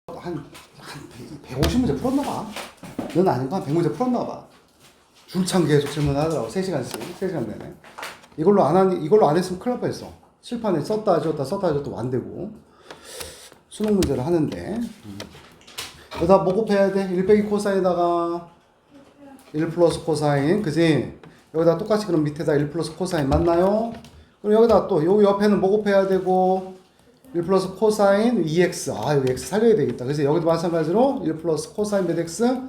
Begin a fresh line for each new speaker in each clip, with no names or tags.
한 150문제 풀었나 봐. 넌 아니고 한 100문제 풀었나 봐. 줄창 계속 질문하더라고. 3시간씩. 3시간 내내. 이걸로 안 했으면 큰일 날 뻔했어. 칠판에 썼다 줬다 안 되고. 수능 문제를 하는데. 여기다 뭐 곱해야 돼? 1 빼기 코사인에다가 1 플러스 코사인. 그지? 여기다 똑같이 그럼 밑에다 1 플러스 코사인 맞나요? 그럼 여기다 또, 요 옆에는 뭐 곱해야 되고, 1 플러스 코사인 2x. 아, 여기 x 살려야 되겠다. 그래서 여기도 마찬가지로 1 플러스 코사인 몇 x?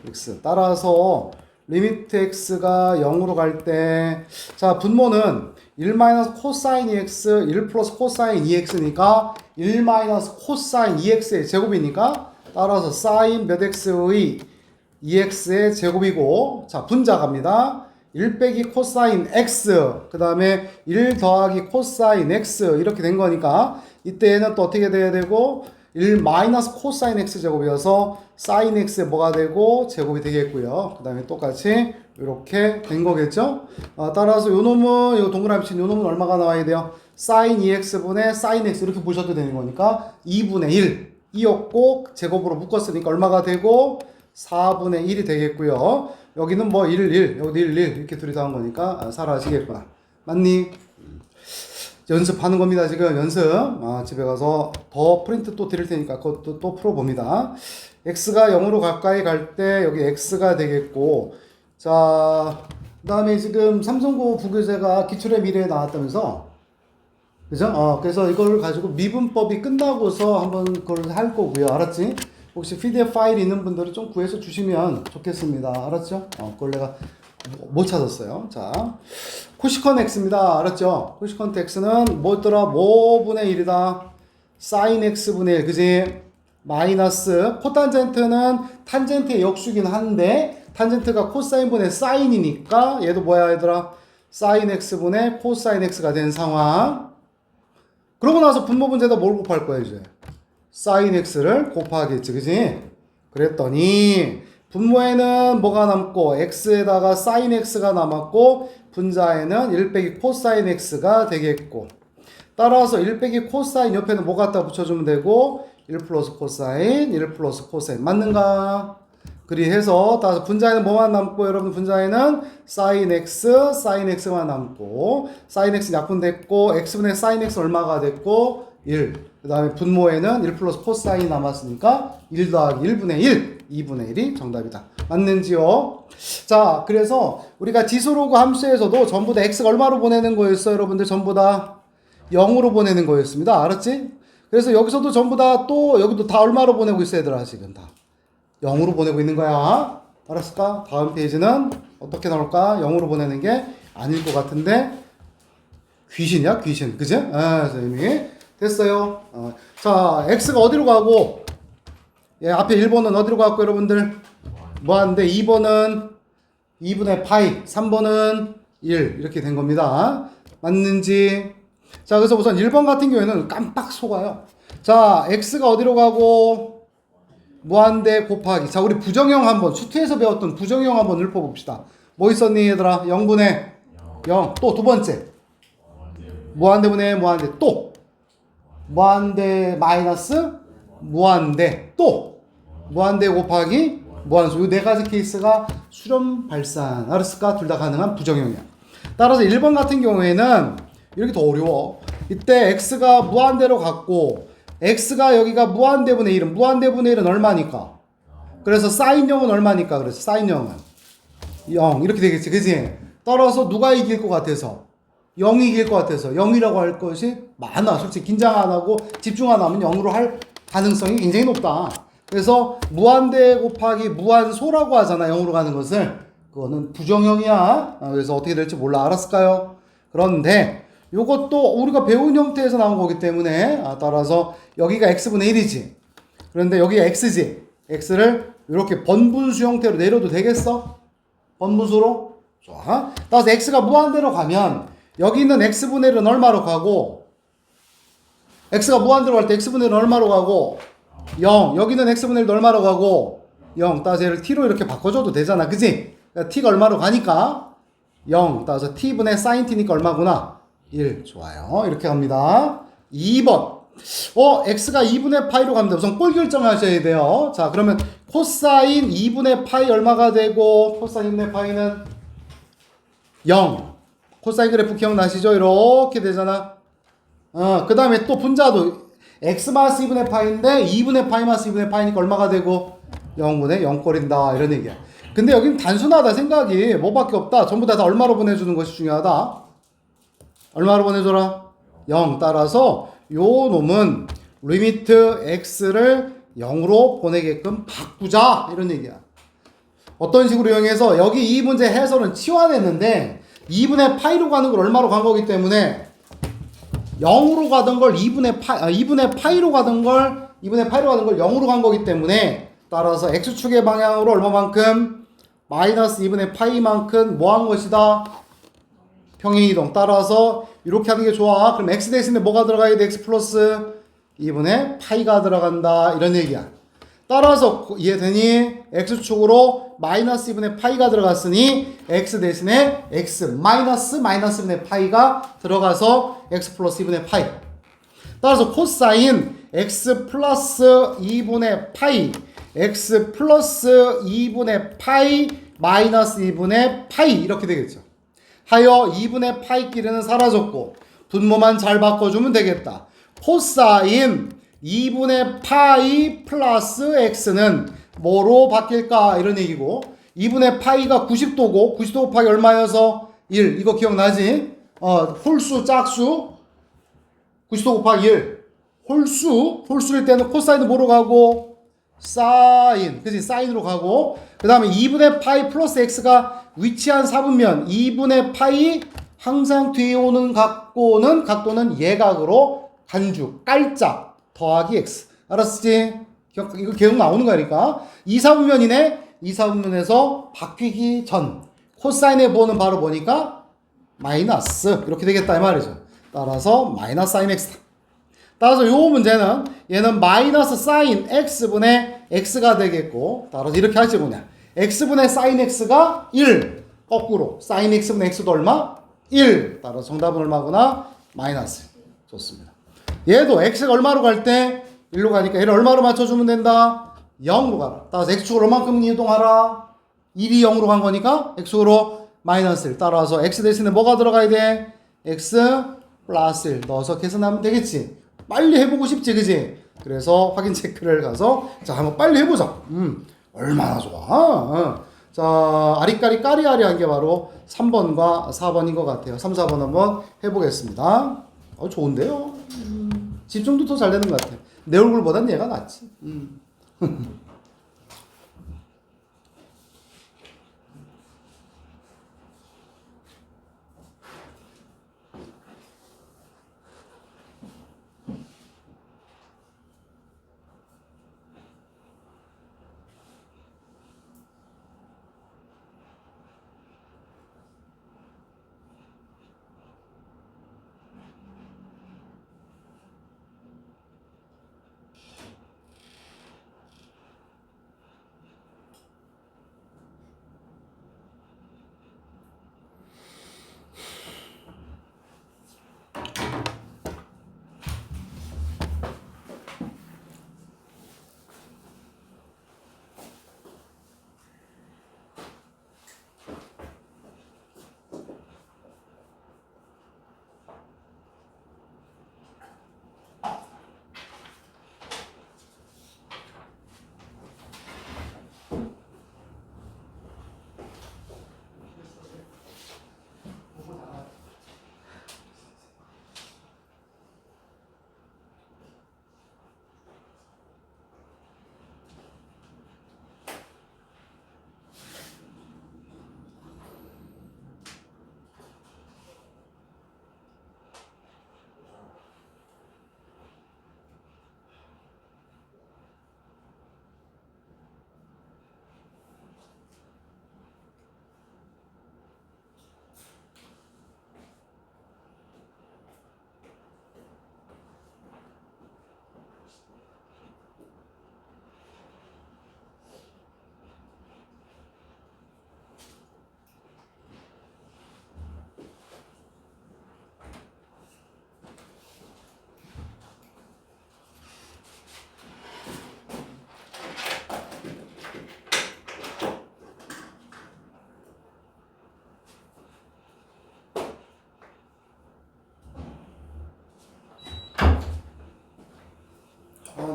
x. 따라서 리미트 x가 0으로 갈 때, 자, 분모는 1 마이너스 코사인 2x, 1 플러스 코사인 2x니까 1 마이너스 코사인 2x의 제곱이니까 따라서 사인 몇 x의 2x의 제곱이고, 자, 분자 갑니다. 1 빼기 코사인 x, 그 다음에 1 더하기 코사인 x 이렇게 된 거니까 이때는 또 어떻게 돼야 되고 1 마이너스 코사인 x 제곱이어서 사인 x에 뭐가 되고 제곱이 되겠고요. 그 다음에 똑같이 이렇게 된 거겠죠. 따라서 요 놈은 요 동그라미 친 요 놈은 얼마가 나와야 돼요? 사인 2x분의 사인 x 이렇게 보셔도 되는 거니까 2분의 1 이었고 제곱으로 묶었으니까 얼마가 되고 4분의 1이 되겠고요. 여기는 뭐 1, 1, 여기도 1, 1 이렇게 둘이 더한 거니까 사라지겠구나. 맞니? 연습하는 겁니다. 지금 연습. 집에 가서 더 프린트 또 드릴 테니까 그것도 또 풀어봅니다. x가 0으로 가까이 갈 때 여기 x가 되겠고, 자, 그 다음에 지금 삼성고 부교재가 기출의 미래에 나왔다면서, 그죠? 그래서 이걸 가지고 미분법이 끝나고서 한번 그걸 할 거고요. 알았지? 혹시 PDF 파일 있는 분들은 좀 구해서 주시면 좋겠습니다. 알았죠? 그걸 내가 못 찾았어요. 자, 코시컨 x입니다. 알았죠? 코시컨트 x는 뭐였더라? 5분의 1이다. 사인 x분의 1. 그지? 마이너스 코탄젠트는 탄젠트의 역수긴 한데 탄젠트가 코사인분의 사인이니까 얘도 뭐야 얘들아? 사인 x분의 코사인 x가 된 상황. 그러고 나서 분모 문제에다 뭘 곱할 거야 이제? 사인 x를 곱하겠지. 그지? 그랬더니 분모에는 뭐가 남고 x에다가 사인 x가 남았고 분자에는 1 빼기 코사인 x가 되겠고, 따라서 1 빼기 코사인 옆에는 뭐 갖다 붙여주면 되고 1 플러스 코사인 1 플러스 코사인 맞는가? 그리해서 따라서 분자에는 뭐만 남고 여러분 분자에는 사인 x만 남고 사인 x 약분됐고 x분의 사인 x 얼마가 됐고 1. 그 다음에 분모에는 1 플러스 코사인이 남았으니까 1 더하기 1분의 1, 2분의 1이 정답이다. 맞는지요? 자, 그래서 우리가 지수로그 함수에서도 전부 다 x가 얼마로 보내는 거였어요? 여러분들 전부 다 0으로 보내는 거였습니다. 알았지? 그래서 여기서도 전부 다 또 여기도 다 얼마로 보내고 있어 얘들아 지금 다 0으로 보내고 있는 거야. 알았을까? 다음 페이지는 어떻게 나올까? 0으로 보내는 게 아닐 것 같은데 귀신이야 귀신. 그지? 선생님이 됐어요. 자, x가 어디로 가고, 예, 앞에 1번은 어디로 가고, 여러분들? 뭐하는데, 2번은 2분의 파이, 3번은 1. 이렇게 된 겁니다. 맞는지? 자, 그래서 우선 1번 같은 경우에는 깜빡 속아요. 자, x가 어디로 가고, 무한대 곱하기. 자, 우리 부정형 한번, 수트에서 배웠던 부정형 한번 읊어봅시다. 뭐 있었니, 얘들아? 0분의 0. 또 두 번째. 무한대분의 무한대. 또. 무한대 마이너스 무한대 또 무한대 곱하기 무한수. 이 네 가지 케이스가 수렴 발산. 알았을까? 둘 다 가능한 부정형이야. 따라서 1번 같은 경우에는 이렇게 더 어려워. 이때 x가 무한대로 갔고 x가 여기가 무한대분의 1은 무한대분의 1은 얼마니까? 그래서 사인형은 얼마니까? 그래서 사인형은 0 이렇게 되겠지. 그치? 따라서 누가 이길 것 같아서? 0이 이길 것 같아서 0이라고 할 것이 많아. 솔직히 긴장 안 하고 집중 안 하면 0으로 할 가능성이 굉장히 높다. 그래서 무한대 곱하기 무한소라고 하잖아. 0으로 가는 것을. 그거는 부정형이야. 그래서 어떻게 될지 몰라. 알았을까요? 그런데 이것도 우리가 배운 형태에서 나온 거기 때문에 따라서 여기가 x분의 1이지. 그런데 여기가 x지. x를 이렇게 번분수 형태로 내려도 되겠어? 번분수로? 좋아. 따라서 x가 무한대로 가면 여기 있는 x분의 1은 얼마로 가고, x가 무한대로 갈 때 x분의 1은 얼마로 가고 0. 여기 있는 x분의 1도 얼마로 가고 0. 따라서 얘를 t로 이렇게 바꿔줘도 되잖아. 그지? 그러니까 t가 얼마로 가니까 0. 따라서 t분의 sin t니까 얼마구나? 1. 좋아요. 이렇게 갑니다. 2번. x가 2분의 파이로 가면 돼. 우선 꼴 결정하셔야 돼요. 자, 그러면 코사인 2분의 파이 얼마가 되고, 코사인 2분의 파이는 0. 코사인 그래프 기억나시죠? 이렇게 되잖아. 그 다음에 또 분자도 x 마이너스 2분의 파이인데 2분의 파이 마이너스 2분의 파이니까 얼마가 되고 0분의 0꼴인다 이런 얘기야. 근데 여기는 단순하다 생각이 뭐밖에 없다. 전부 다 얼마로 보내주는 것이 중요하다. 얼마로 보내줘라? 0. 따라서 요 놈은 리미트 x를 0으로 보내게끔 바꾸자 이런 얘기야. 어떤 식으로 이용해서 여기 이 문제 해설은 치환했는데 2분의 파이로 가는 걸 얼마로 간 거기 때문에 0으로 가던 걸 2분의 파이로 가던 걸 0으로 간 거기 때문에 따라서 x축의 방향으로 얼마만큼 마이너스 2분의 파이만큼 뭐 한 것이다? 평행이동. 따라서 이렇게 하는 게 좋아. 그럼 x 대신에 뭐가 들어가야 돼? x 플러스 2분의 파이가 들어간다 이런 얘기야. 따라서 이해되니? x축으로 마이너스 2분의 파이가 들어갔으니 x 대신에 x 마이너스 2분의 파이가 들어가서 x 플러스 2분의 파이. 따라서 코사인 x 플러스 2분의 파이 x 플러스 2분의 파이 마이너스 2분의 파이 이렇게 되겠죠. 하여 2분의 파이끼리는 사라졌고 분모만 잘 바꿔주면 되겠다. 코사인 2분의 파이 플러스 x는 뭐로 바뀔까 이런 얘기고 2분의 파이가 90도고 90도 곱하기 얼마여서 1 이거 기억나지? 홀수 짝수 90도 곱하기 1 홀수일 때는 코사인은 뭐로 가고 사인 그치 사인으로 가고 그 다음에 2분의 파이 플러스 x가 위치한 사분면 2분의 파이 항상 뒤에 오는 각도는 예각으로 간주 깔짝 더하기 x. 알았지? 이거 계속 나오는 거니까. 2사분면이네. 2사분면에서 바뀌기 전. 코사인의 보는 바로 보니까 마이너스. 이렇게 되겠다. 이 말이죠. 따라서 마이너스 사인 x다. 따라서 요 문제는 얘는 마이너스 사인 x분의 x가 되겠고. 따라서 이렇게 하지 뭐냐. x분의 사인 x가 1. 거꾸로. 사인 x분의 x도 얼마? 1. 따라서 정답은 얼마구나? 마이너스. 좋습니다. 얘도 x가 얼마로 갈 때 1로 가니까 얘를 얼마로 맞춰주면 된다? 0으로 가라. 따라서 x축으로 얼만큼 이동하라? 1이 0으로 간 거니까 x축으로 마이너스 1. 따라서 x 대신에 뭐가 들어가야 돼? x 플러스 1 넣어서 계산하면 되겠지. 빨리 해보고 싶지 그지? 그래서 확인 체크를 가서 자 한번 빨리 해보자. 얼마나 좋아. 자 아리까리 까리아리 한 게 바로 3번과 4번인 것 같아요. 3, 4번 한번 해보겠습니다. 좋은데요? 집중도 더 잘 되는 것 같아. 내 얼굴보단 얘가 낫지.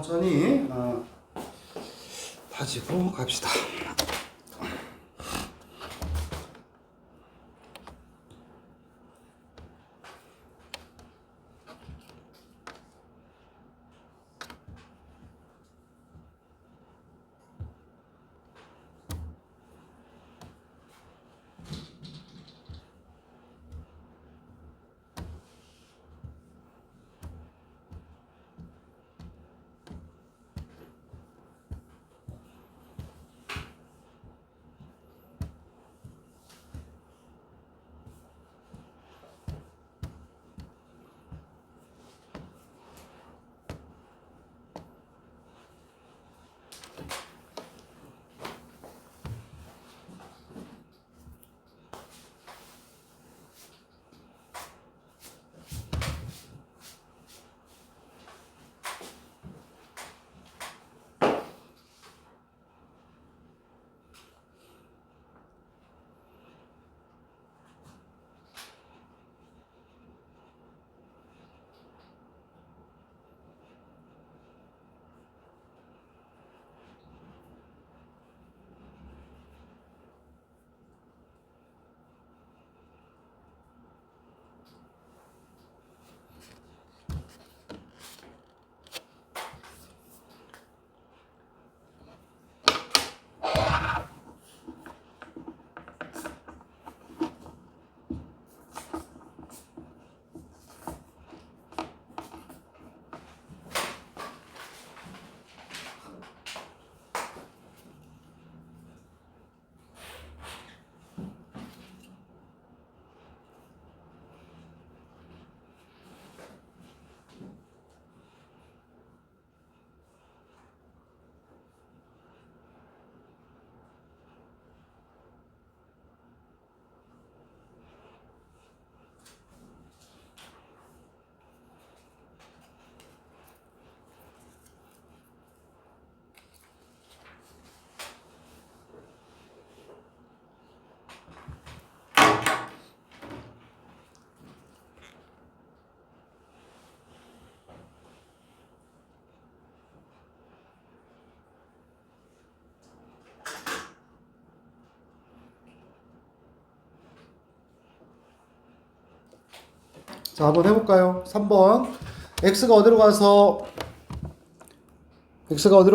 천천히 다지고 갑시다. 자, 한번 해볼까요? 3번. x가 어디로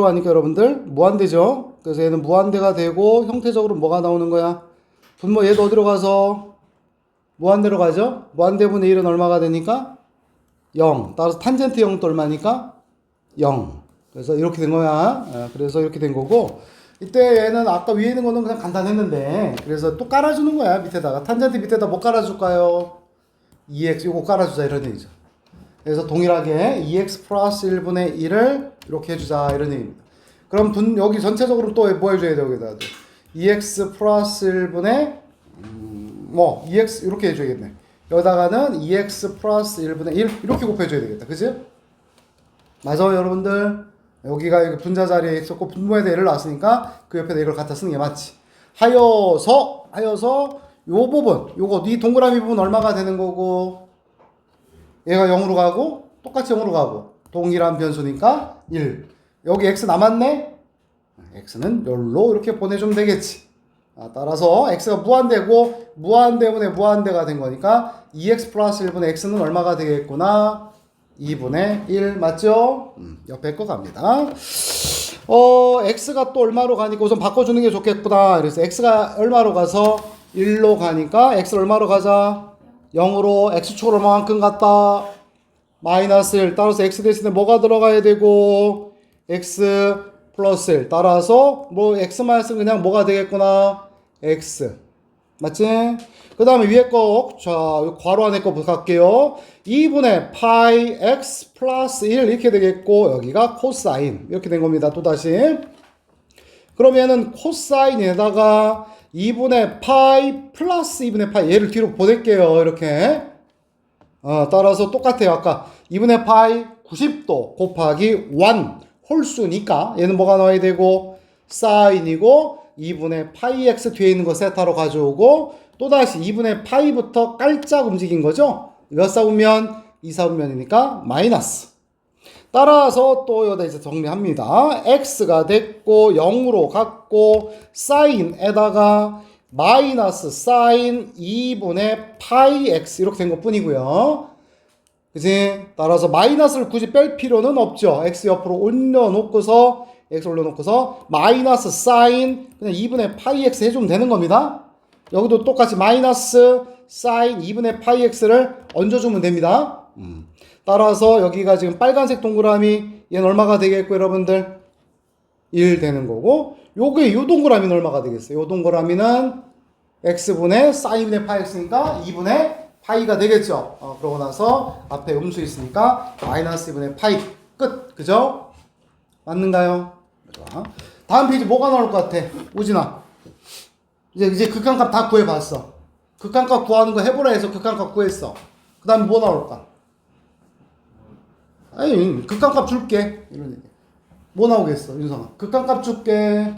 가니까 여러분들 무한대죠. 그래서 얘는 무한대가 되고 형태적으로 뭐가 나오는 거야? 분모 얘도 어디로 가서 무한대로 가죠. 무한대분의 1은 얼마가 되니까 0. 따라서 탄젠트 0도 얼마니까 0. 그래서 이렇게 된 거야. 그래서 이렇게 된 거고, 이때 얘는 아까 위에 있는 거는 그냥 간단했는데, 그래서 또 깔아주는 거야. 밑에다가 탄젠트 밑에다 뭐 깔아줄까요? 2x 요거 깔아주자 이런 얘기죠. 그래서 동일하게 2x 플러스 1분의 1을 이렇게 해주자 이런 얘기입니다. 그럼 여기 전체적으로 또 뭐 해줘야 돼? 여기다 2x 플러스 1분의 2x 이렇게 해줘야겠네. 여기다가는 2x 플러스 1분의 1 이렇게 곱해줘야 되겠다. 그치? 맞아요 여러분들? 여기가 분자 자리에 있었고 분모에다 1을 놨으니까 그 옆에다 이걸 갖다 쓰는 게 맞지. 하여서 요 부분, 요거 이 동그라미 부분 얼마가 되는 거고, 얘가 0으로 가고 똑같이 0으로 가고 동일한 변수니까 1. 여기 x 남았네? x는 열로 이렇게 보내주면 되겠지. 따라서 x가 무한대고 무한대분의 무한대가 된 거니까 2x 플러스 1분의 x는 얼마가 되겠구나? 2분의 1 맞죠? 옆에 거 갑니다. x가 또 얼마로 가니까 우선 바꿔주는 게 좋겠구나. 그래서 x가 얼마로 가서 1로 가니까 x를 얼마로 가자? 0으로 x축으로 얼마만큼 갔다? 마이너스 1. 따라서 x 대신에 뭐가 들어가야 되고 x 플러스 1. 따라서 뭐 x만 했으면 그냥 뭐가 되겠구나? x. 맞지? 그 다음에 위에 거, 자, 괄호 안에 거 갈게요. 2분의 파이 x 플러스 1 이렇게 되겠고, 여기가 코사인. 이렇게 된 겁니다. 또다시. 그러면은 코사인에다가 2분의 파이 플러스 2분의 파이. 얘를 뒤로 보낼게요. 이렇게. 따라서 똑같아요. 아까 2분의 파이 90도 곱하기 1 홀수니까 얘는 뭐가 나와야 되고, 사인이고, 2분의 파이 x 뒤에 있는 거 세타로 가져오고, 또다시 2분의 파이부터 깔짝 움직인 거죠? 몇 사분면? 2사분면이니까 마이너스. 따라서 또 여기다 이제 정리합니다. x가 됐고 0으로 갔고 사인에다가 마이너스 사인 2분의 파이 x 이렇게 된 것 뿐이고요. 그지? 따라서 마이너스를 굳이 뺄 필요는 없죠. x 옆으로 올려놓고서 마이너스 사인 그냥 2분의 파이 x 해주면 되는 겁니다. 여기도 똑같이 마이너스 사인 2분의 파이 x를 얹어주면 됩니다. 따라서 여기가 지금 빨간색 동그라미 얘는 얼마가 되겠고 여러분들 1 되는 거고 요게 요 동그라미는 얼마가 되겠어요? 요 동그라미는 x분의 사인분의 파이 x니까 2분의 파이가 되겠죠. 그러고 나서 앞에 음수 있으니까 마이너스 2분의 파이 끝. 그죠? 맞는가요? 좋아. 다음 페이지 뭐가 나올 것 같아? 우진아. 이제 극한값 다 구해봤어. 극한값 구하는 거 해보라 해서 극한값 구했어. 그 다음에 뭐 나올까? 아니, 극한값 줄게. 이런 얘기. 뭐 나오겠어, 윤성아? 극한값 줄게.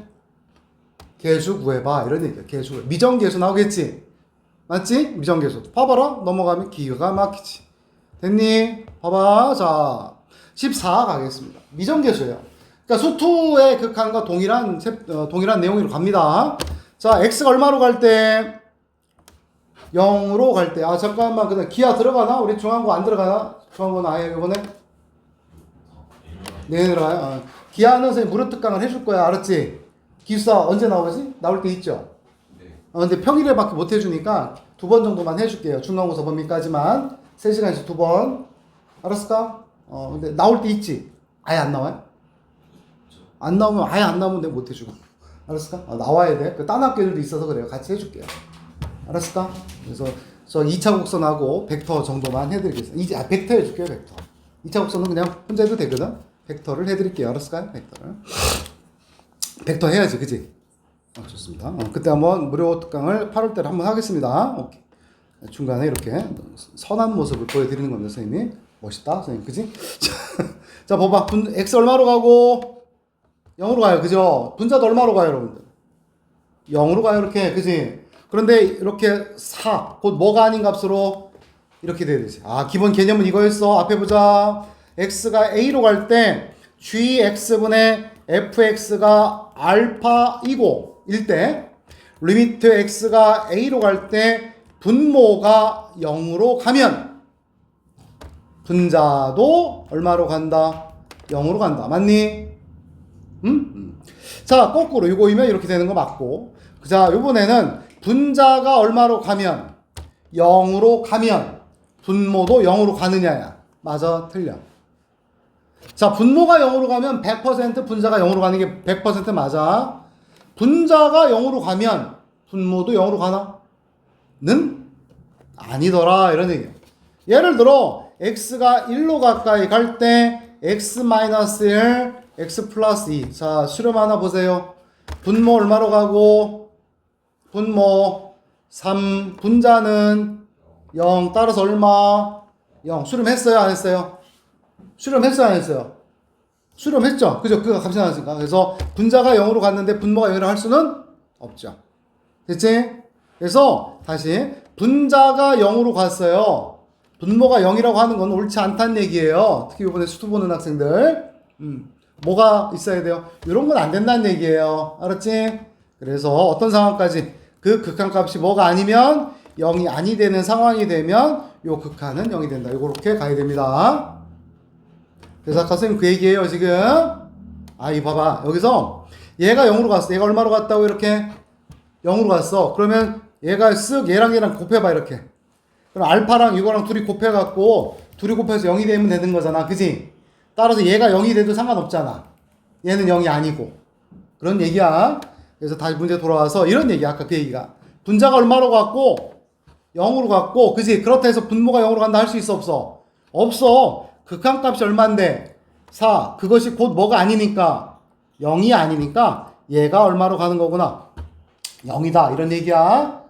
계수 구해봐. 이런 얘기야. 계수. 미정계수 나오겠지? 맞지? 미정계수. 봐봐라. 넘어가면 기가 막히지. 됐니? 봐봐. 자, 14 가겠습니다. 미정계수예요. 그러니까 수투의 극한과 동일한 내용으로 갑니다. 자, x가 얼마로 갈 때? 0으로 갈 때. 아, 잠깐만. 근데 기하 들어가나? 우리 중앙고 안 들어가나? 중앙고는 아예 이번에? 네, 들어가요. 기하는 선생님 무료 특강을 해줄 거야. 알았지? 기숙사 언제 나오지? 나올 때 있죠? 네. 근데 평일에밖에 못 해주니까 2번 정도만 해줄게요. 중간고사 범위까지만. 3시간에서 2번. 알았을까? 근데 나올 때 있지? 아예 안 나와요? 안 나오면, 아예 안 나오면 내가 못 해주고. 알았을까? 나와야 돼. 그 딴 학교들도 있어서 그래요. 같이 해줄게요. 알았을까? 그래서 저 2차 곡선하고 벡터 정도만 해드리겠습니다. 벡터 해줄게요, 벡터. 2차 곡선은 그냥 혼자 해도 되거든? 벡터를 해드릴게요. 알았을까요? 벡터를. 벡터 해야지, 그지? 좋습니다. 그때 한번 무료 특강을 8월달에 한번 하겠습니다. 오케이. 중간에 이렇게 선한 모습을 보여드리는 겁니다, 선생님이. 멋있다, 선생님, 그지? 자, 봐봐. x 얼마로 가고? 0으로 가요, 그죠? 분자도 얼마로 가요, 여러분들? 0으로 가요, 이렇게, 그지? 그런데 이렇게 4, 곧 뭐가 아닌 값으로 이렇게 돼야 되지. 기본 개념은 이거였어. 앞에 보자. x가 a로 갈 때 gx분의 fx가 알파이고 일 때 리미트 x가 a로 갈 때 분모가 0으로 가면 분자도 얼마로 간다? 0으로 간다. 맞니? 자, 거꾸로 이거이면 이렇게 되는 거 맞고. 자, 이번에는 분자가 얼마로 가면 0으로 가면 분모도 0으로 가느냐야. 맞아, 틀려. 자, 분모가 0으로 가면 100% 분자가 0으로 가는 게 100% 맞아. 분자가 0으로 가면 분모도 0으로 가나? 는? 아니더라. 이런 얘기야. 예를 들어 x가 1로 가까이 갈 때 x-1, x 플러스 2. 자, 수렴 하나 보세요. 분모 얼마로 가고? 분모 3. 분자는 0. 따라서 얼마? 0. 수렴했어요? 안 했어요? 수렴했어요? 안 했어요? 수렴했죠? 그죠? 그거 값이 나왔으니까. 그래서 분자가 0으로 갔는데 분모가 0이라고 할 수는 없죠. 됐지? 그래서 다시 분자가 0으로 갔어요. 분모가 0이라고 하는 건 옳지 않다는 얘기예요. 특히 이번에 수투 보는 학생들. 뭐가 있어야 돼요? 이런 건 안 된다는 얘기예요. 알았지? 그래서 어떤 상황까지 그 극한값이 뭐가 아니면 0이 아니 되는 상황이 되면 요 극한은 0이 된다. 요렇게 가야 됩니다. 그래서 아까 선생님 그 얘기예요, 지금. 이 봐봐. 여기서 얘가 0으로 갔어. 얘가 얼마로 갔다고 이렇게? 0으로 갔어. 그러면 얘가 쓱 얘랑 곱해봐, 이렇게. 그럼 알파랑 이거랑 둘이 곱해갖고 둘이 곱해서 0이 되면 되는 거잖아. 그지? 따라서 얘가 0이 돼도 상관없잖아. 얘는 0이 아니고. 그런 얘기야. 그래서 다시 문제 돌아와서 이런 얘기야. 아까 그 얘기가. 분자가 얼마로 갔고 0으로 갔고, 그지? 그렇다 해서 분모가 0으로 간다 할 수 있어, 없어? 없어. 극한값이 얼만데? 4. 그것이 곧 뭐가 아니니까 0이 아니니까 얘가 얼마로 가는 거구나. 0이다. 이런 얘기야.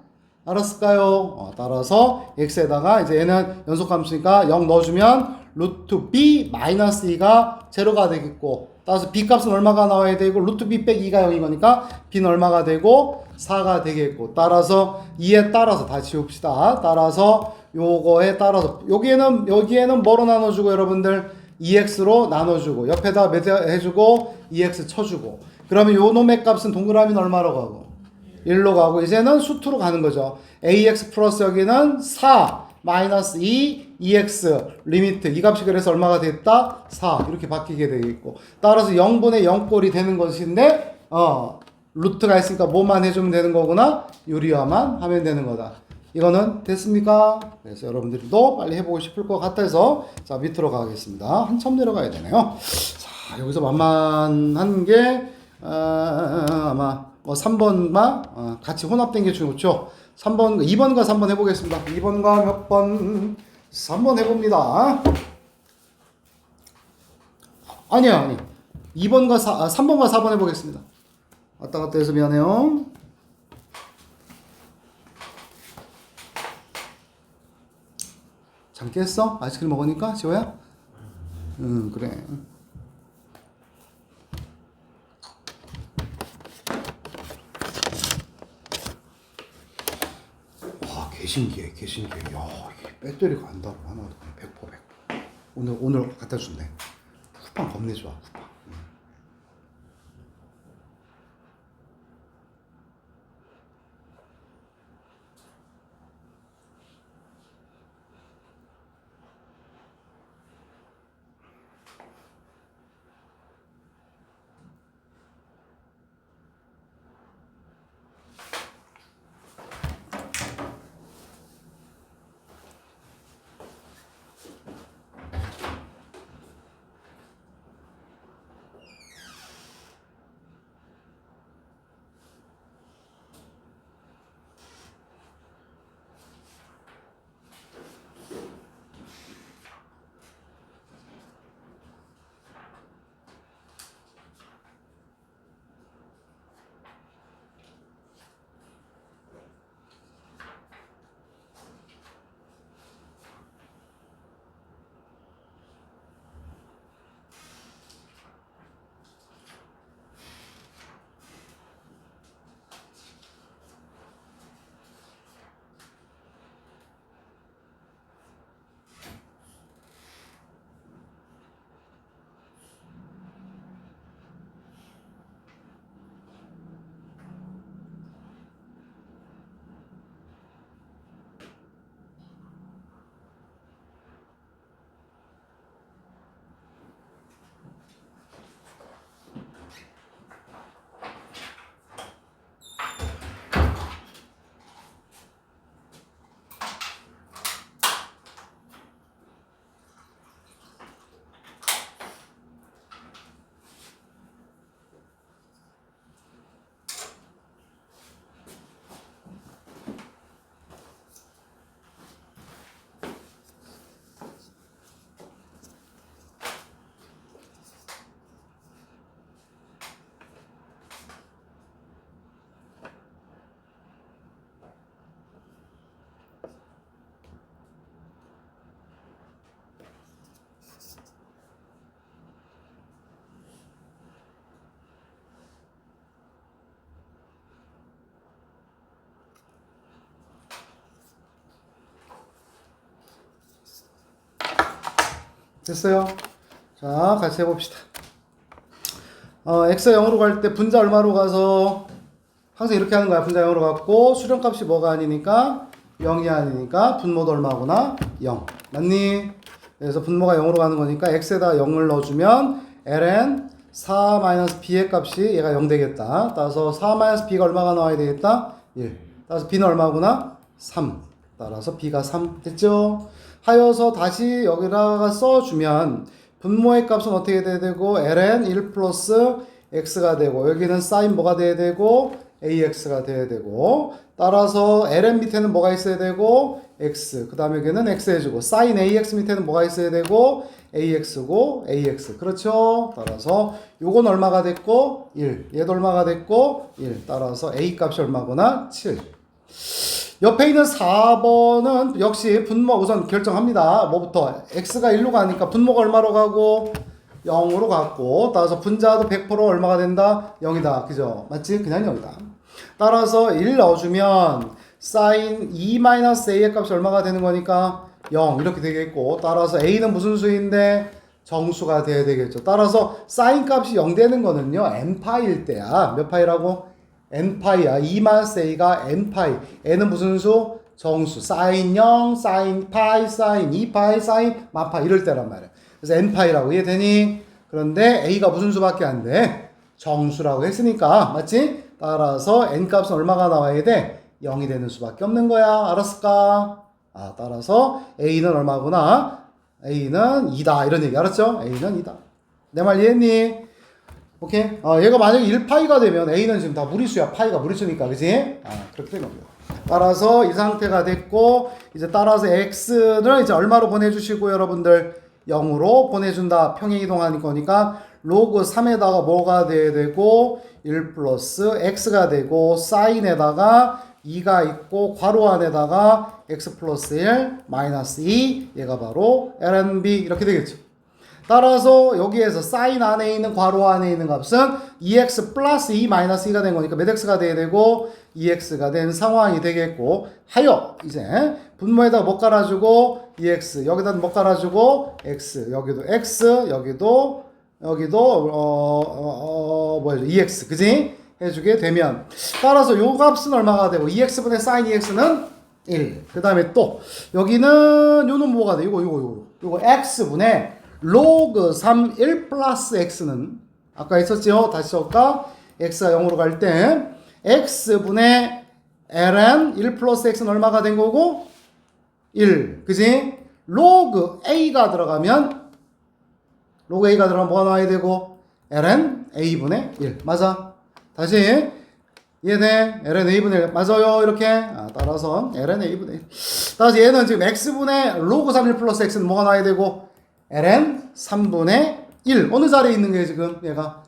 알았을까요? 따라서 x에다가 이제 얘는 연속함수니까 0 넣어주면 루트 b 마이너스 2가 제로가 되겠고, 따라서 b 값은 얼마가 나와야 되고 루트 b 빼기 2가 0인 거니까 b는 얼마가 되고 4가 되겠고, 따라서 2에 따라서 다 지웁시다. 따라서 요거에 따라서 여기에는 뭐로 나눠주고 여러분들 2x로 나눠주고 옆에다 몇 해주고 2x 쳐주고 그러면 요 놈의 값은 동그라미는 얼마로 가고 1로 가고 이제는 수투로 가는 거죠. ax 플러스 여기는 4 마이너스 2 2x 리미트 이 값이 그래서 얼마가 됐다? 4 이렇게 바뀌게 되겠고 따라서 0분의 0꼴이 되는 것인데 루트가 있으니까 뭐만 해주면 되는 거구나 유리화만 하면 되는 거다. 이거는 됐습니까? 그래서 여러분들도 빨리 해보고 싶을 것 같아서 자 밑으로 가겠습니다. 한참 내려가야 되네요. 자 여기서 만만한 게 아마 3번과 같이 혼합된 게 좋죠. 3번, 2번과 3번 해보겠습니다. 2번과 몇 번? 3번 해봅니다. 아니. 3번과 4번 해보겠습니다. 왔다 갔다 해서 미안해요. 잠 깼어? 아이스크림 먹으니까? 지호야? 그래. 와, 개신기해. 야, 이게 배터리가 안 닳아. 하나도. 100%. 오늘 갖다 준대. 쿠팡 겁내 좋아, 쿠팡. 됐어요? 자, 같이 해봅시다. x가 0으로 갈 때 분자 얼마로 가서 항상 이렇게 하는 거야. 분자 0으로 갔고 수렴값이 뭐가 아니니까 0이 아니니까 분모도 얼마구나? 0. 맞니? 그래서 분모가 0으로 가는 거니까 x에다 0을 넣어주면 ln 4-b의 값이 얘가 0 되겠다. 따라서 4-b가 얼마가 나와야 되겠다? 1. 따라서 b는 얼마구나? 3. 따라서 b가 3. 됐죠? 하여서 다시 여기다가 써주면 분모의 값은 어떻게 돼야 되고 ln 1 플러스 x가 되고 여기는 sin 뭐가 돼야 되고 ax가 돼야 되고 따라서 ln 밑에는 뭐가 있어야 되고 x 그 다음에 여기는 x 해주고 sin ax 밑에는 뭐가 있어야 되고 ax고 ax 그렇죠? 따라서 요건 얼마가 됐고 1 얘도 얼마가 됐고 1 따라서 a 값이 얼마구나 7 옆에 있는 4번은 역시 분모 우선 결정합니다. 뭐부터? x가 1로 가니까 분모가 얼마로 가고 0으로 갔고 따라서 분자도 100% 얼마가 된다? 0이다. 그죠? 맞지? 그냥 0이다. 따라서 1 넣어주면 sin 2-a의 값이 얼마가 되는 거니까 0 이렇게 되겠고 따라서 a는 무슨 수인데 정수가 돼야 되겠죠. 따라서 사인 값이 0 되는 거는요, n파이일 때야. 몇 파이라고? n파이야. 2만 세이가 n파이. n은 무슨 수? 정수. 사인 0, 사인 파이, 사인 2파이, 사인 만파이 이럴 때란 말이야. 그래서 n파이라고 이해되니? 그런데 a가 무슨 수밖에 안 돼? 정수라고 했으니까. 맞지? 따라서 n 값은 얼마가 나와야 돼? 0이 되는 수밖에 없는 거야. 알았을까? 따라서 a는 얼마구나? a는 2다. 이런 얘기 알았죠? a는 2다. 내 말 이해했니? 오케이? 얘가 만약에 1파이가 되면 a는 지금 다 무리수야. 파이가 무리수니까. 그지? 그렇게 된 겁니다. 따라서 이 상태가 됐고, 이제 따라서 x를 이제 얼마로 보내주시고, 여러분들 0으로 보내준다. 평행 이동하는 거니까 로그 3에다가 뭐가 돼야 되고 1 플러스 x가 되고 사인에다가 2가 있고 괄호 안에다가 x 플러스 1 마이너스 2 얘가 바로 lnb 이렇게 되겠죠. 따라서 여기에서 사인 안에 있는 괄호 안에 있는 값은 2x 플러스 2 마이너스 2가 된 거니까 몇 x가 돼야 되고 2x가 된 상황이 되겠고 하여 이제 분모에다 뭐 깔아주고 2x 여기다 뭐 깔아주고 x 여기도 x 여기도 뭐죠 2x 그지? 해주게 되면 따라서 요 값은 얼마가 되고 2x분의 sin 2x는 1. 그 다음에 또 여기는 요는 뭐가 돼? 요거 x분의 로그 3 1 플러스 x는 아까 있었죠? 다시 써볼까? x가 0으로 갈 때 x분의 ln 1 플러스 x는 얼마가 된 거고? 1. 그지? 로그 a가 들어가면 뭐가 나와야 되고? ln a분의 1. 맞아? 다시 이해돼? ln a분의 1 맞아요? 이렇게 따라서 ln a분의 1. 따라서 얘는 지금 x분의 로그 3 1 플러스 x는 뭐가 나와야 되고? ln 3분의 1. 어느 자리에 있는 거예요 지금? 얘가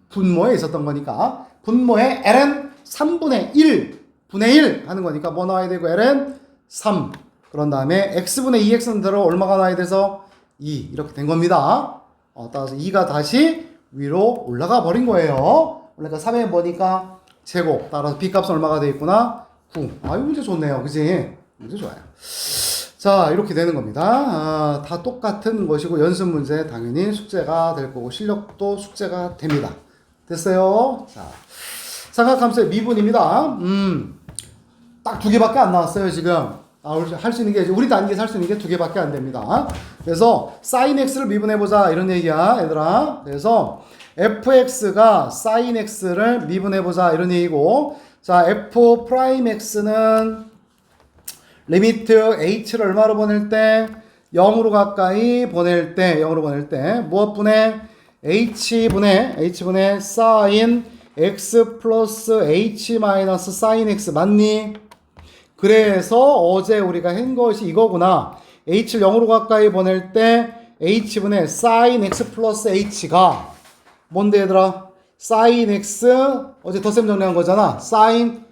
분모에 있었던 거니까 분모에 ln 3분의 1 분의 1 하는 거니까 뭐 나와야 되고 ln 3. 그런 다음에 x분의 2x는 들어 얼마가 나와야 돼서 2 이렇게 된 겁니다. 따라서 2가 다시 위로 올라가 버린 거예요. 그러니까 3에 보니까 제곱 따라서 b값은 얼마가 돼 있구나 9. 이 문제 좋네요. 그지? 문제 좋아요. 자 이렇게 되는 겁니다. 다 똑같은 것이고 연습 문제 당연히 숙제가 될 거고 실력도 숙제가 됩니다. 됐어요? 자 삼각함수의 미분입니다. 딱 2개밖에 안 나왔어요 지금. 할 수 있는 게 우리 단계에서 할 수 있는 게 2개밖에 안 됩니다. 그래서 sin x를 미분해보자 이런 얘기야 얘들아. 그래서 fx가 sin x를 미분해보자 이런 얘기고 자 f 프라임 x는 리미트 h를 얼마로 보낼 때 0으로 가까이 보낼 때 무엇분의 h분의 sin x 플러스 h 마이너스 sin x 맞니? 그래서 어제 우리가 한 것이 이거구나. h를 0으로 가까이 보낼 때 h분의 sin x 플러스 h가 뭔데 얘들아? sin x 어제 덧셈 정리한 거잖아. sin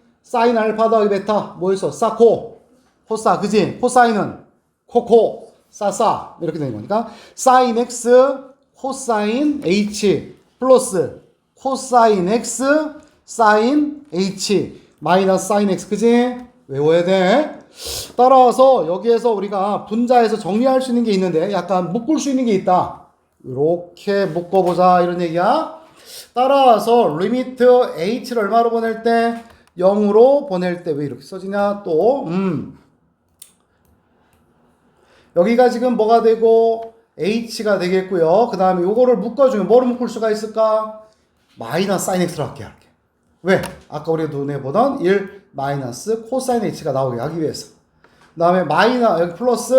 알파 더하기 베타 뭐였어? 코사 그지? 코사인은 코코 사사 이렇게 되는 거니까 sin x 코사인 h 플러스 코사인 x sin h 마이너스 sin x 그지? 외워야 돼. 따라서 여기에서 우리가 분자에서 정리할 수 있는 게 있는데 약간 묶을 수 있는 게 있다. 이렇게 묶어보자 이런 얘기야. 따라서 리미트 h를 얼마로 보낼 때 0으로 보낼 때 왜 이렇게 써지냐 또 여기가 지금 뭐가 되고 h가 되겠고요. 그 다음에 요거를 묶어주면 뭐로 묶을 수가 있을까? 마이너스 sin x로 할게. 왜? 아까 우리가 눈에 보던 1 마이너스 코사인 h가 나오게 하기 위해서. 그 다음에 여기 플러스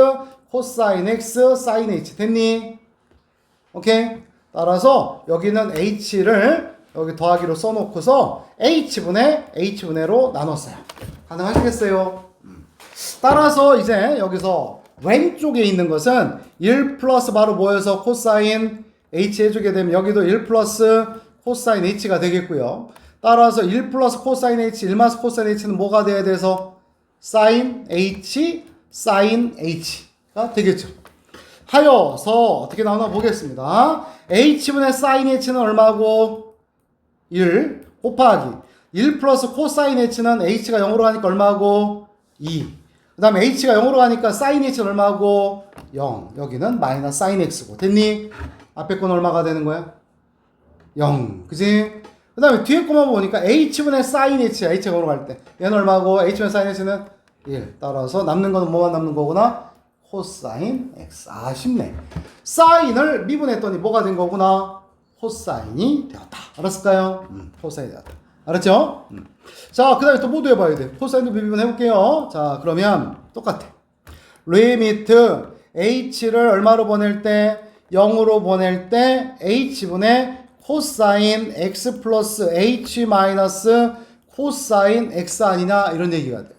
코사인 x 사인 h 됐니? 오케이? 따라서 여기는 h를 여기 더하기로 써놓고서 h분의로 나눴어요. 가능하시겠어요? 따라서 이제 여기서 왼쪽에 있는 것은 1 플러스 바로 모여서 코사인 h 해주게 되면 여기도 1 플러스 코사인 h가 되겠고요. 따라서 1 플러스 코사인 h, 1 마이너스 코사인 h는 뭐가 돼야 돼서 사인 h가 되겠죠. 하여서 어떻게 나오나 보겠습니다. h분의 사인 h는 얼마고? 1 곱하기 1 플러스 코사인 h는 h가 0으로 가니까 얼마고? 2 그 다음에 h가 0으로 가니까 sin h는 얼마고? 0. 여기는 마이너스 sin x고. 됐니? 앞에 건 얼마가 되는 거야? 0. 그지? 그 다음에 뒤에 것만 보니까 h분의 sin h야. h가 0으로 갈 때. 얘는 얼마고? h분의 sin h는 1. 따라서 남는 거는 뭐만 남는 거구나? 코사인 x. 아, 쉽네. 사인을 미분했더니 뭐가 된 거구나? 코사인이 되었다. 알았을까요? 코사인이 되었다. 알았죠? 자, 그 다음에 또 모두 해봐야 돼. 코사인도 미분 해볼게요. 자, 그러면 똑같아. 리미트 h를 얼마로 보낼 때? 0으로 보낼 때 h분의 코사인 x 플러스 h 마이너스 코사인 x 아니냐? 이런 얘기가 돼.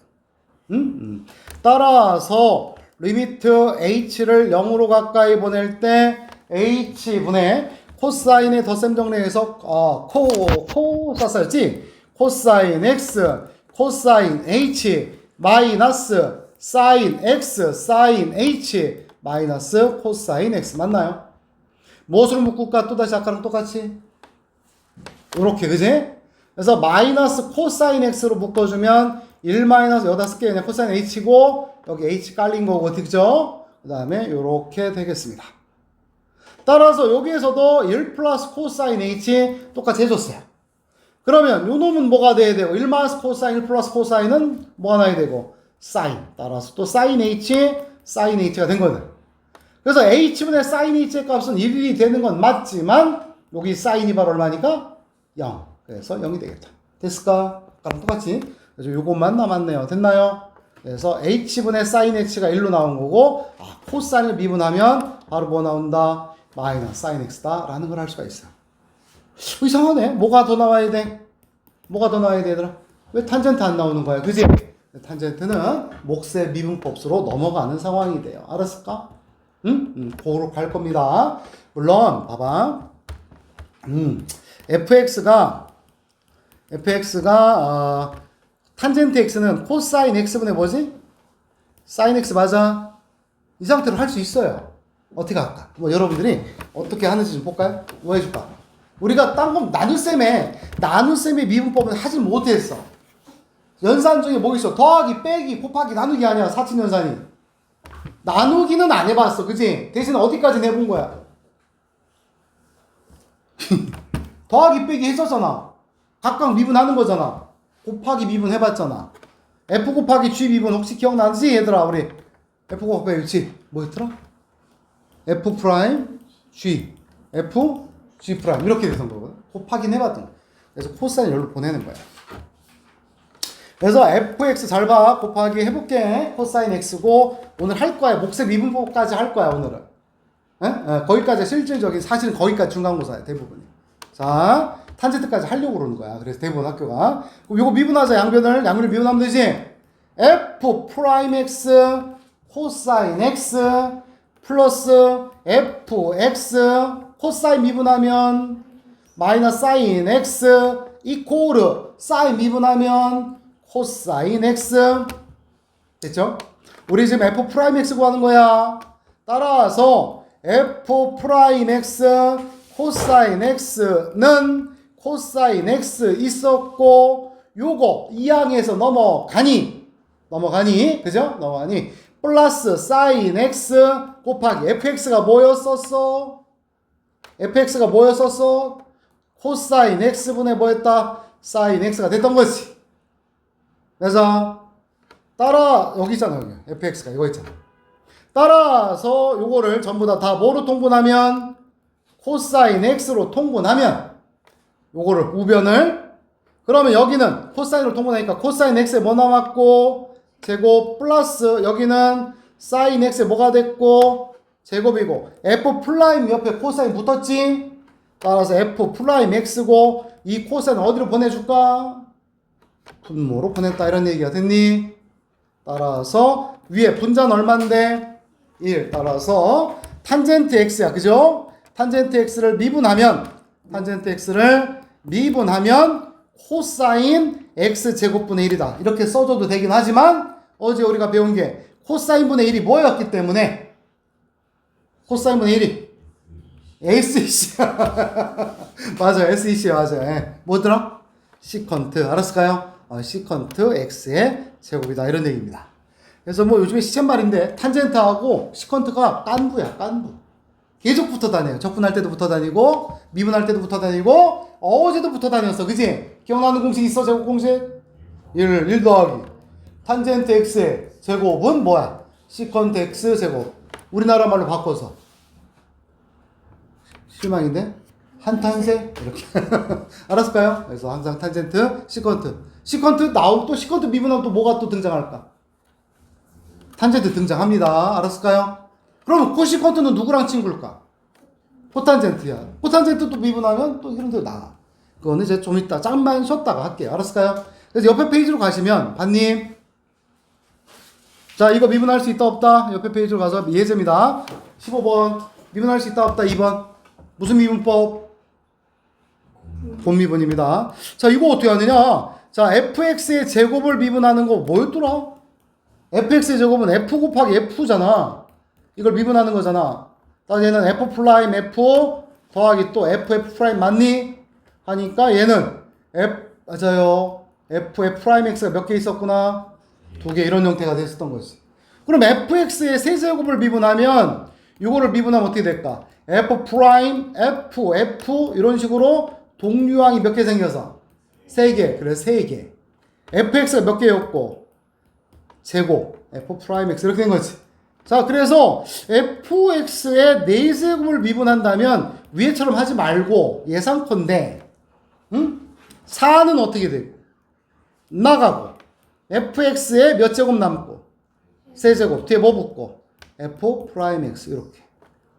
따라서 리미트 h를 0으로 가까이 보낼 때 h분의 코사인의 덧셈 정리해서 코 썼었지? 코사인 x 코사인 h 마이너스 사인 x 사인 h 마이너스 코사인 x 맞나요? 무엇으로 묶을까? 또다시 아까랑 똑같이 이렇게 그지? 그래서 마이너스 코사인 x로 묶어주면 1 마이너스 여기다 쓸게요. 그냥 코사인 h고 여기 h 깔린 거고 그죠? 그 다음에 이렇게 되겠습니다. 따라서 여기에서도 1 플러스 코사인 h 똑같이 해줬어요. 그러면 요 놈은 뭐가 돼야 되고 1 마이너스 코사인 1 플러스 코사인은 뭐가 나야 되고 사인. 따라서 또 사인 h가 된 거는. 그래서 h분의 사인 h의 값은 1이 되는 건 맞지만 여기 사인이 바로 얼마니까? 0. 그래서 0이 되겠다. 됐을까? 아까랑 똑같이. 그래서 요것만 남았네요. 됐나요? 그래서 h분의 사인 h가 1로 나온 거고 코사인을 미분하면 바로 뭐 나온다? 마이너스 사인 x다 라는 걸 할 수가 있어요. 이상하네. 뭐가 더 나와야 돼? 뭐가 더 나와야 돼 얘들아? 왜 탄젠트 안 나오는 거야? 그지? 탄젠트는 몫의 미분법수로 넘어가는 상황이 돼요. 알았을까? 그거로 갈 겁니다. 물론 봐봐. fx가 탄젠트 x는 코사인 x분의 뭐지? 사인 x 맞아? 이 상태로 할 수 있어요. 어떻게 할까? 뭐 여러분들이 어떻게 하는지 좀 볼까요? 뭐 해줄까? 우리가 딴 건 나눗셈의 미분법은 하질 못했어. 연산 중에 뭐 있어? 더하기, 빼기, 곱하기, 나누기 아니야. 사칙연산이. 나누기는 안 해봤어. 그치? 대신 어디까지 해본 거야? 더하기, 빼기 했었잖아. 각각 미분하는 거잖아. 곱하기 미분 해봤잖아. f 곱하기 g 미분 혹시 기억나지? 얘들아 우리 f 곱하기 g 뭐였더라? f 프라임 g 프라임 이렇게 되는 거거든. 곱하기는 해봤던 거야. 그래서 코사인 열로 보내는 거야. 그래서 fx 잘 봐. 곱하기 해볼게. 코사인 x고 오늘 할 거야. 몫의 미분법까지 할 거야 오늘은. 거기까지 실질적인 사실은 거기까지 중간고사야 대부분이. 자 탄젠트까지 하려고 그러는 거야. 그래서 대부분 학교가. 그럼 요거 미분하자. 양면을 미분하면 되지. f 프라임 x 코사인 x 플러스 fx 코사인 미분하면 마이너스 사인 x 이코르 사인 미분하면 코사인 x 됐죠? 우리 지금 f 프라임 x 구하는 거야. 따라서 f 프라임 x 코사인 x는 코사인 x 있었고 요거 이 항에서 넘어가니 그죠? 넘어가니 플러스 사인 x 곱하기 fx가 뭐였었어? 코사인 x분의 뭐였다? 사인 x가 됐던 거지. 그래서 여기 있잖아. 여기 fx가 이거 있잖아. 따라서 요거를 전부 다 뭐로 통분하면 코사인 x로 통분하면 요거를 우변을 그러면 여기는 코사인으로 통분하니까 코사인 x에 뭐 남았고 제곱 플러스 여기는 사인 x에 뭐가 됐고 제곱이고 f 플라임 옆에 코사인 붙었지. 따라서 f 플라임 x고 이 코사인 어디로 보내줄까? 분모로 보냈다 이런 얘기가 됐니? 따라서 위에 분자는 얼만데? 1. 따라서 탄젠트 x야 그죠? 탄젠트 x를 미분하면 코사인 x 제곱분의 1이다 이렇게 써줘도 되긴 하지만 어제 우리가 배운 게 코사인분의 1이 뭐였기 때문에 코사인분의 1이 SEC야 맞아요 SEC야 맞아요. 예. 뭐더라? 시컨트 알았을까요? 시컨트 x의 제곱이다 이런 얘기입니다. 그래서 뭐 요즘에 시쳇말인데 탄젠트하고 시컨트가 깐부야, 깐부. 계속 붙어 다녀요. 적분할 때도 붙어 다니고 미분할 때도 붙어 다니고 어제도 붙어 다녔어. 그지? 기억나는 공식 있어? 제곱 공식? 1 더하기 탄젠트 x의 제곱은 뭐야? 시컨트 x 제곱. 우리나라 말로 바꿔서 실망인데? 한탄세? 이렇게 알았을까요? 그래서 항상 탄젠트, 시컨트 나오고 또 시컨트 미분하면 또 뭐가 또 등장할까? 탄젠트 등장합니다. 알았을까요? 그럼 코시컨트는 누구랑 친구일까? 코탄젠트야. 코탄젠트 또 미분하면 또 이런 데로 나와. 그거는 이제 좀 이따 잠만 쉬었다가 할게요. 알았을까요? 그래서 옆에 페이지로 가시면 반님 자 이거 미분할 수 있다 없다? 옆에 페이지로 가서 예제입니다. 15번 미분할 수 있다 없다? 2번 무슨 미분법? 곱미분입니다. 자 이거 어떻게 하느냐? 자 fx의 제곱을 미분하는 거 뭐였더라? fx의 제곱은 f 곱하기 f잖아. 이걸 미분하는 거잖아. 얘는 f 프라임 f 더하기 또 f 프라임 맞니? 하니까 얘는 맞아요. f 프라임 x가 몇 개 있었구나? 2개 이런 형태가 됐었던 거지. 그럼 fx의 세제곱을 미분하면 이거를 미분하면 어떻게 될까? f 프라임 f 이런 식으로 동류항이 몇 개 생겨서 3개. 그래 3개. fx가 몇 개였고 제곱 f 프라임 x 이렇게 된 거지. 자 그래서 fx의 4제곱을 미분한다면 위에처럼 하지 말고 예상컨대 4는 어떻게 되고 나가고 fx의 몇 제곱 남고 세제곱 뒤에 뭐 붙고 f 프라임 x 이렇게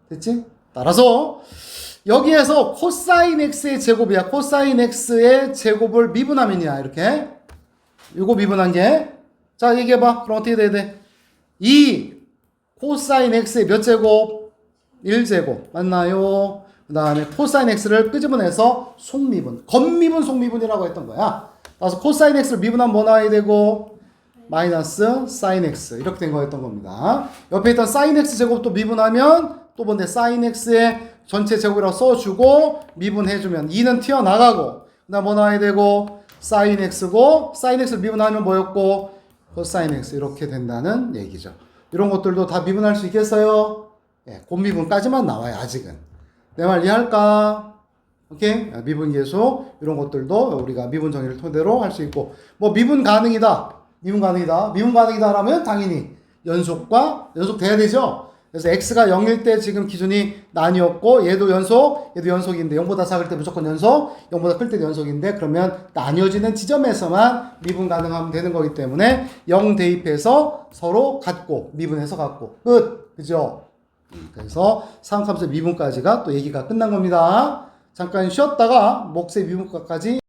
됐지? 따라서 여기에서 코사인 x의 제곱이야. 코사인 x의 제곱을 미분하면이야. 이렇게 이거 미분한 게 자 얘기해봐. 그럼 어떻게 돼야 돼? 2 코사인 x의 몇 제곱? 1제곱 맞나요? 그 다음에 코사인 x를 끄집어내서 속미분 겉미분 속미분이라고 했던 거야. 그래서 코사인 x를 미분하면 뭐 나와야 되고 마이너스 사인 x 이렇게 된 거였던 겁니다. 옆에 있던 사인 x 제곱도 미분하면 또 뭔데 사인 x의 전체 제곱이라고 써주고 미분해주면 2는 튀어나가고 그 다음 뭐 나와야 되고 사인 x고 사인 x를 미분하면 뭐였고 코사인 x 이렇게 된다는 얘기죠. 이런 것들도 다 미분할 수 있겠어요? 예, 곱미분까지만 나와요. 아직은. 내 말 이해할까? 오케이? 미분 계수 이런 것들도 우리가 미분 정의를 토대로 할 수 있고 뭐 미분 가능이다. 미분 가능이다라면 당연히 연속돼야 되죠. 그래서 x가 0일 때 지금 기준이 나뉘었고 얘도 연속인데 0보다 작을 때 무조건 연속, 0보다 클 때도 연속인데 그러면 나뉘어지는 지점에서만 미분 가능하면 되는 거기 때문에 0 대입해서 서로 같고 미분해서 같고 끝. 그죠? 그래서 삼각함수의 미분까지가 또 얘기가 끝난 겁니다. 잠깐 쉬었다가 목세 미분까지